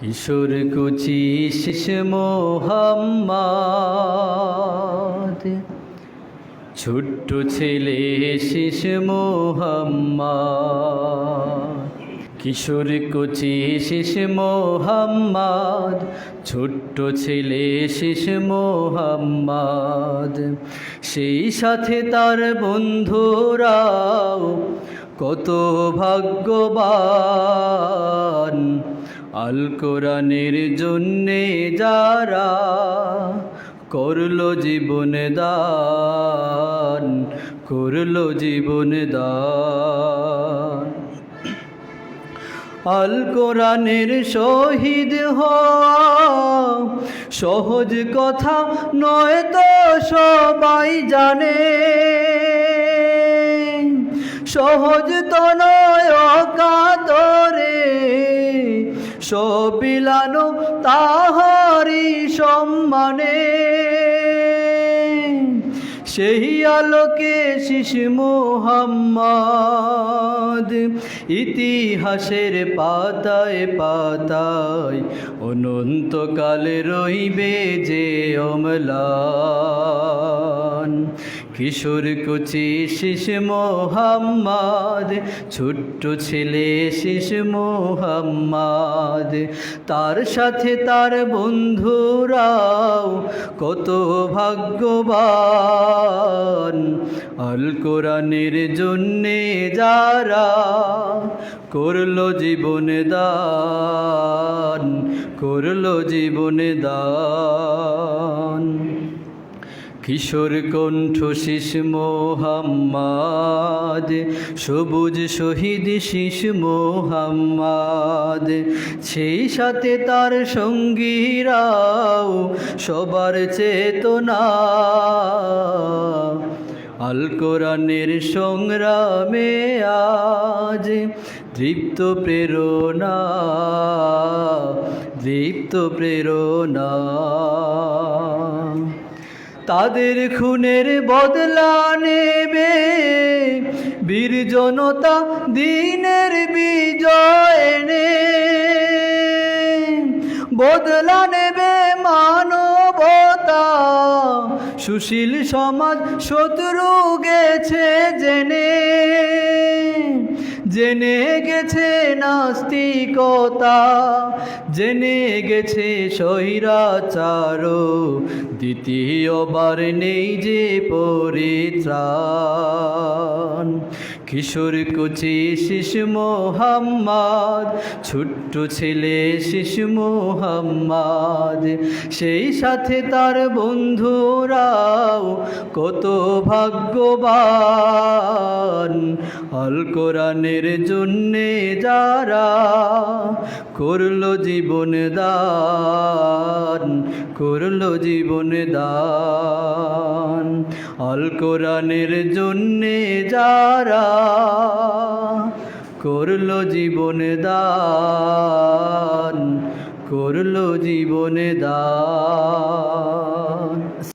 কিশোর কুচি শিশু মোহাম্মদ, ছোট্ট ছেলে শিশু মোহাম্মদ। কিশোর কুচি শিশু মোহাম্মদ, ছোট্ট ছেলে শিশু মোহাম্মদ। সেই সাথে তার বন্ধুরাও কত ভাগ্যবান, আল কোরআনের জন্যে যারা করলো জীবন দান, করলো জীবন দান। আল কোরআনের শহীদ হওয়া সহজ কথা নয় তো সবাই জানে, সহজ তো নয় অকাতরে সব বিলানো তাহারি সম্মানে। সেই আলোকে শিশু মোহাম্মদ ইতিহাসের পাতায় পাতায় অনন্তকালে রইবে যে অম্লান। কিশোর কুচি শিশু মোহাম্মদ, ছোট্ট ছেলে শিশু মোহাম্মদ। তার সাথে তার বন্ধুরাও কত ভাগ্যবান, আল কোরআনের জন্যে যারা করলো জীবন দান, করলো জীবন দান। কিশোর কণ্ঠ শিশু মোহাম্মদ, সবুজ শহীদ শিশু মোহাম্মদ। সেই সাথে তার সঙ্গীরাও সবার চেতনা, আল কোরআনের সংগ্রামে আজ দীপ্ত প্রেরণা, দীপ্ত প্রেরণা। তাদের খুনের বদলা নেবে বীর জনতা দিনের বিজয় এনে, বদলা নেবে মানবতা সুশীল সমাজ শত্রু গেছে জেনে, জেনে গেছে নাস্তিকতা, জেনে গেছে স্বৈরাচার, দ্বিতীয়বার নেই যে পরিত্রাণ। কিশোর কুচি শিশু মোহাম্মদ, ছোট্ট ছেলে শিশু মোহাম্মদ। সেই সাথে তার বন্ধুরাও কত ভাগ্যবান, আল কোরআনের জন্যে যারা করলো জীবন দান, করলো জীবন দান। আল কোরআনের জন্যে যারা করলো জীবন দান, করলো জীবন দান।